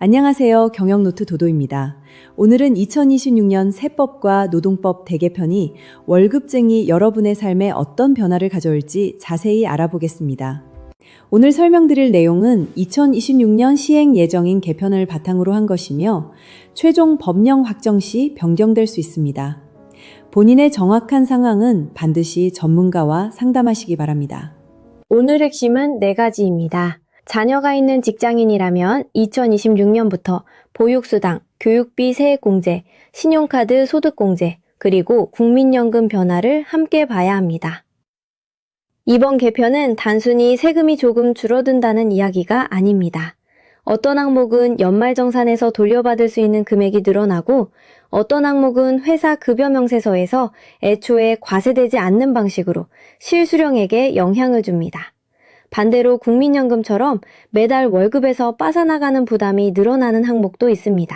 안녕하세요. 경영노트 도도입니다. 오늘은 2026년 세법과 노동법 대개편이 월급쟁이 여러분의 삶에 어떤 변화를 가져올지 자세히 알아보겠습니다. 오늘 설명드릴 내용은 2026년 시행 예정인 개편을 바탕으로 한 것이며 최종 법령 확정 시 변경될 수 있습니다. 본인의 정확한 상황은 반드시 전문가와 상담하시기 바랍니다. 오늘 핵심은 4가지입니다. 자녀가 있는 직장인이라면 2026년부터 보육수당, 교육비 세액공제, 신용카드 소득공제, 그리고 국민연금 변화를 함께 봐야 합니다. 이번 개편은 단순히 세금이 조금 줄어든다는 이야기가 아닙니다. 어떤 항목은 연말정산에서 돌려받을 수 있는 금액이 늘어나고 어떤 항목은 회사 급여 명세서에서 애초에 과세되지 않는 방식으로 실수령에게 영향을 줍니다. 반대로 국민연금처럼 매달 월급에서 빠져나가는 부담이 늘어나는 항목도 있습니다.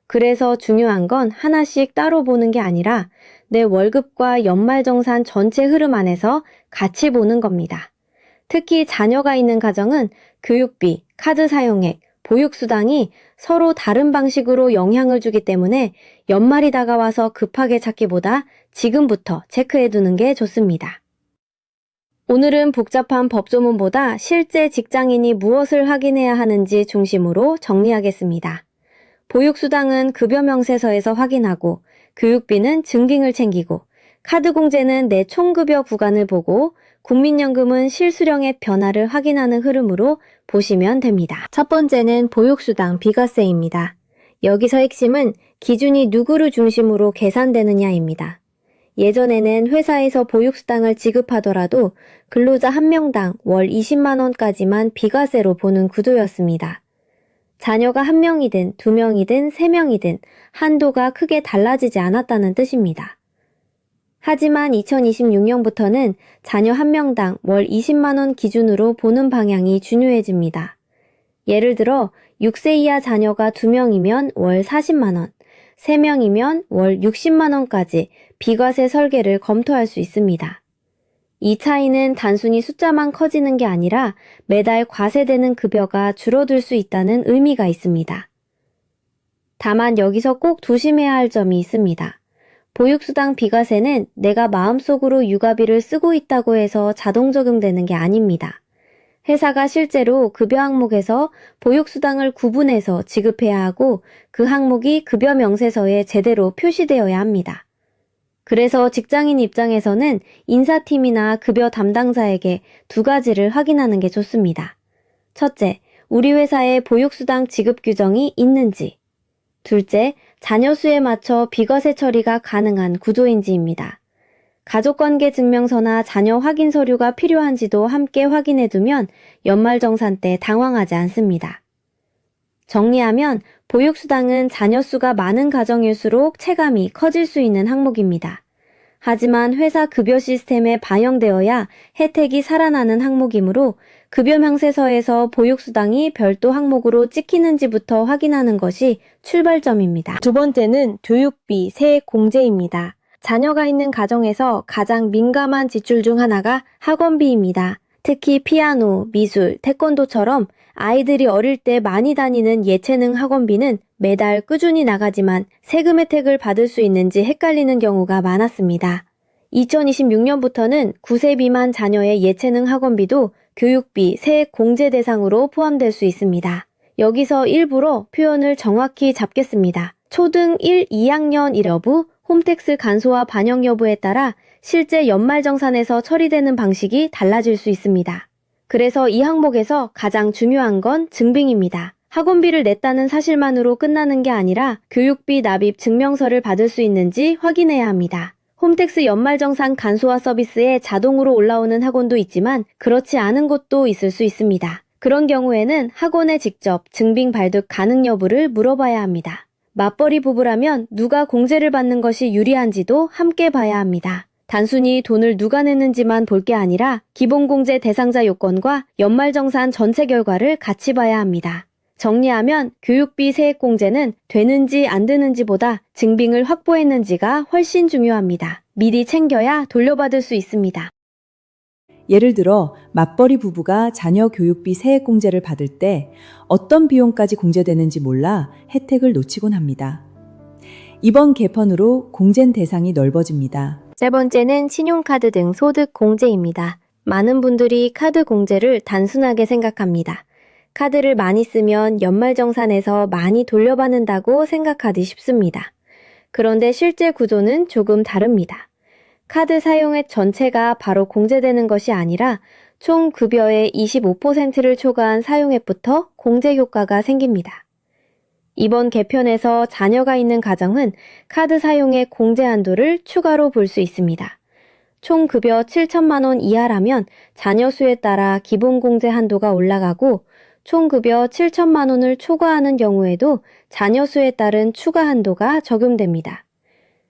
그래서 중요한 건 하나씩 따로 보는 게 아니라 내 월급과 연말정산 전체 흐름 안에서 같이 보는 겁니다. 특히 자녀가 있는 가정은 교육비, 카드 사용액, 보육수당이 서로 다른 방식으로 영향을 주기 때문에 연말이 다가와서 급하게 찾기보다 지금부터 체크해두는 게 좋습니다. 오늘은 복잡한 법조문보다 실제 직장인이 무엇을 확인해야 하는지 중심으로 정리하겠습니다. 보육수당은 급여 명세서에서 확인하고, 교육비는 증빙을 챙기고, 카드공제는 내 총급여 구간을 보고, 국민연금은 실수령의 변화를 확인하는 흐름으로 보시면 됩니다. 첫 번째는 보육수당 비과세입니다. 여기서 핵심은 기준이 누구를 중심으로 계산되느냐입니다. 예전에는 회사에서 보육수당을 지급하더라도 근로자 1명당 월 20만 원까지만 비과세로 보는 구조였습니다. 자녀가 1명이든 2명이든 3명이든 한도가 크게 달라지지 않았다는 뜻입니다. 하지만 2026년부터는 자녀 1명당 월 20만 원 기준으로 보는 방향이 중요해집니다. 예를 들어 6세 이하 자녀가 2명이면 월 40만 원, 3명이면 월 60만 원까지 비과세 설계를 검토할 수 있습니다. 이 차이는 단순히 숫자만 커지는 게 아니라 매달 과세되는 급여가 줄어들 수 있다는 의미가 있습니다. 다만 여기서 꼭 조심해야 할 점이 있습니다. 보육수당 비과세는 내가 마음속으로 육아비를 쓰고 있다고 해서 자동 적용되는 게 아닙니다. 회사가 실제로 급여 항목에서 보육수당을 구분해서 지급해야 하고 그 항목이 급여 명세서에 제대로 표시되어야 합니다. 그래서 직장인 입장에서는 인사팀이나 급여 담당자에게 2가지를 확인하는 게 좋습니다. 첫째, 우리 회사에 보육수당 지급 규정이 있는지. 둘째, 자녀 수에 맞춰 비과세 처리가 가능한 구조인지입니다. 가족관계 증명서나 자녀 확인 서류가 필요한지도 함께 확인해두면 연말정산 때 당황하지 않습니다. 정리하면 보육수당은 자녀 수가 많은 가정일수록 체감이 커질 수 있는 항목입니다. 하지만 회사 급여 시스템에 반영되어야 혜택이 살아나는 항목이므로 급여 명세서에서 보육수당이 별도 항목으로 찍히는지부터 확인하는 것이 출발점입니다. 두 번째는 교육비 세액 공제입니다. 자녀가 있는 가정에서 가장 민감한 지출 중 하나가 학원비입니다. 특히 피아노, 미술, 태권도처럼 아이들이 어릴 때 많이 다니는 예체능 학원비는 매달 꾸준히 나가지만 세금 혜택을 받을 수 있는지 헷갈리는 경우가 많았습니다. 2026년부터는 9세 미만 자녀의 예체능 학원비도 교육비 세액 공제 대상으로 포함될 수 있습니다. 여기서 일부러 표현을 정확히 잡겠습니다. 초등 1, 2학년 여부, 홈택스 간소화 반영 여부에 따라 실제 연말정산에서 처리되는 방식이 달라질 수 있습니다. 그래서 이 항목에서 가장 중요한 건 증빙입니다. 학원비를 냈다는 사실만으로 끝나는 게 아니라 교육비 납입 증명서를 받을 수 있는지 확인해야 합니다. 홈택스 연말정산 간소화 서비스에 자동으로 올라오는 학원도 있지만 그렇지 않은 곳도 있을 수 있습니다. 그런 경우에는 학원에 직접 증빙 발급 가능 여부를 물어봐야 합니다. 맞벌이 부부라면 누가 공제를 받는 것이 유리한지도 함께 봐야 합니다. 단순히 돈을 누가 냈는지만 볼 게 아니라 기본공제 대상자 요건과 연말정산 전체 결과를 같이 봐야 합니다. 정리하면 교육비 세액공제는 되는지 안 되는지보다 증빙을 확보했는지가 훨씬 중요합니다. 미리 챙겨야 돌려받을 수 있습니다. 예를 들어 맞벌이 부부가 자녀 교육비 세액공제를 받을 때 어떤 비용까지 공제되는지 몰라 혜택을 놓치곤 합니다. 이번 개편으로 공제 대상이 넓어집니다. 세 번째는 신용카드 등 소득 공제입니다. 많은 분들이 카드 공제를 단순하게 생각합니다. 카드를 많이 쓰면 연말정산에서 많이 돌려받는다고 생각하기 쉽습니다. 그런데 실제 구조는 조금 다릅니다. 카드 사용액 전체가 바로 공제되는 것이 아니라 총 급여의 25%를 초과한 사용액부터 공제 효과가 생깁니다. 이번 개편에서 자녀가 있는 가정은 카드 사용액 공제 한도를 추가로 볼 수 있습니다. 총 급여 7천만 원 이하라면 자녀 수에 따라 기본 공제 한도가 올라가고 총 급여 7천만 원을 초과하는 경우에도 자녀 수에 따른 추가 한도가 적용됩니다.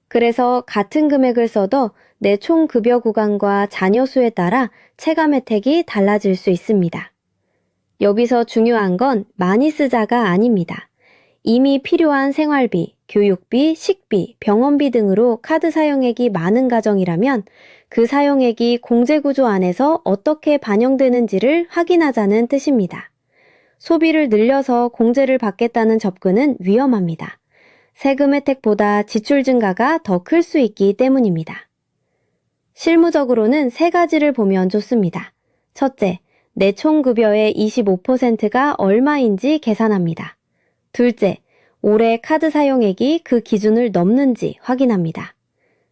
그래서 같은 금액을 써도 내 총 급여 구간과 자녀 수에 따라 체감 혜택이 달라질 수 있습니다. 여기서 중요한 건 많이 쓰자가 아닙니다. 이미 필요한 생활비, 교육비, 식비, 병원비 등으로 카드 사용액이 많은 가정이라면 그 사용액이 공제구조 안에서 어떻게 반영되는지를 확인하자는 뜻입니다. 소비를 늘려서 공제를 받겠다는 접근은 위험합니다. 세금 혜택보다 지출 증가가 더 클 수 있기 때문입니다. 실무적으로는 세 가지를 보면 좋습니다. 첫째, 내 총 급여의 25%가 얼마인지 계산합니다. 둘째, 올해 카드 사용액이 그 기준을 넘는지 확인합니다.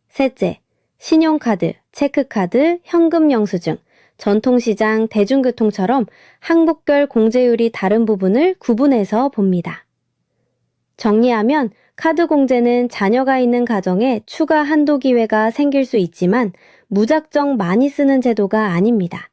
셋째, 신용카드, 체크카드, 현금 영수증, 전통시장, 대중교통처럼 항목별 공제율이 다른 부분을 구분해서 봅니다. 정리하면 카드 공제는 자녀가 있는 가정에 추가 한도 기회가 생길 수 있지만 무작정 많이 쓰는 제도가 아닙니다.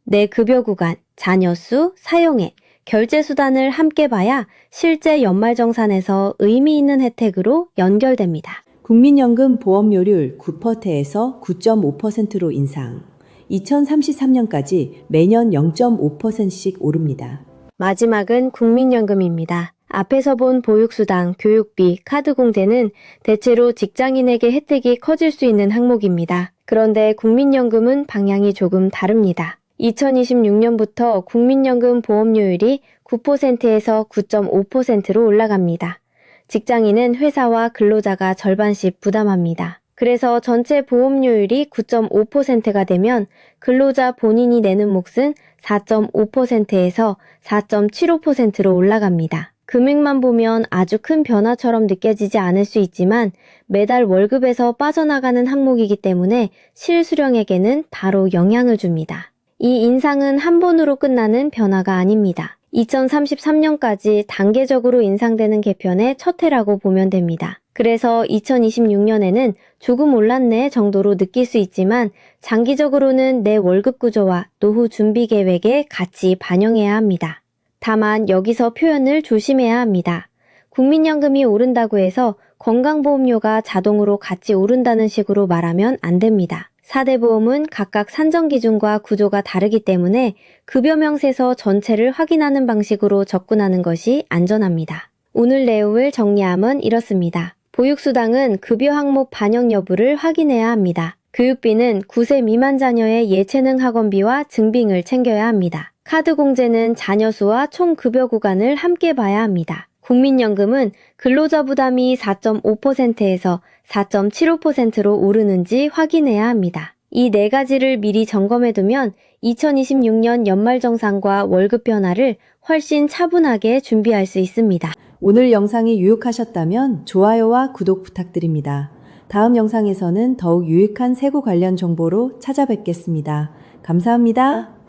내 급여 구간, 자녀 수, 사용액, 결제 수단을 함께 봐야 실제 연말정산에서 의미 있는 혜택으로 연결됩니다. 국민연금 보험료율 9%에서 9.5%로 인상. 2033년까지 매년 0.5%씩 오릅니다. 마지막은 국민연금입니다. 앞에서 본 보육수당, 교육비, 카드 공제는 대체로 직장인에게 혜택이 커질 수 있는 항목입니다. 그런데 국민연금은 방향이 조금 다릅니다. 2026년부터 국민연금 보험료율이 9%에서 9.5%로 올라갑니다. 직장인은 회사와 근로자가 절반씩 부담합니다. 그래서 전체 보험료율이 9.5%가 되면 근로자 본인이 내는 몫은 4.5%에서 4.75%로 올라갑니다. 금액만 보면 아주 큰 변화처럼 느껴지지 않을 수 있지만 매달 월급에서 빠져나가는 항목이기 때문에 실수령에게는 바로 영향을 줍니다. 이 인상은 한 번으로 끝나는 변화가 아닙니다. 2033년까지 단계적으로 인상되는 개편의 첫 해라고 보면 됩니다. 그래서 2026년에는 조금 올랐네 정도로 느낄 수 있지만 장기적으로는 내 월급 구조와 노후 준비 계획에 같이 반영해야 합니다. 다만 여기서 표현을 조심해야 합니다. 국민연금이 오른다고 해서 건강보험료가 자동으로 같이 오른다는 식으로 말하면 안 됩니다. 4대 보험은 각각 산정 기준과 구조가 다르기 때문에 급여명세서 전체를 확인하는 방식으로 접근하는 것이 안전합니다. 오늘 내용을 정리하면 이렇습니다. 보육수당은 급여 항목 반영 여부를 확인해야 합니다. 교육비는 9세 미만 자녀의 예체능 학원비와 증빙을 챙겨야 합니다. 카드 공제는 자녀 수와 총 급여 구간을 함께 봐야 합니다. 국민연금은 근로자 부담이 4.5%에서 4.75%로 오르는지 확인해야 합니다. 이 네 가지를 미리 점검해두면 2026년 연말정산과 월급 변화를 훨씬 차분하게 준비할 수 있습니다. 오늘 영상이 유익하셨다면 좋아요와 구독 부탁드립니다. 다음 영상에서는 더욱 유익한 세고 관련 정보로 찾아뵙겠습니다. 감사합니다.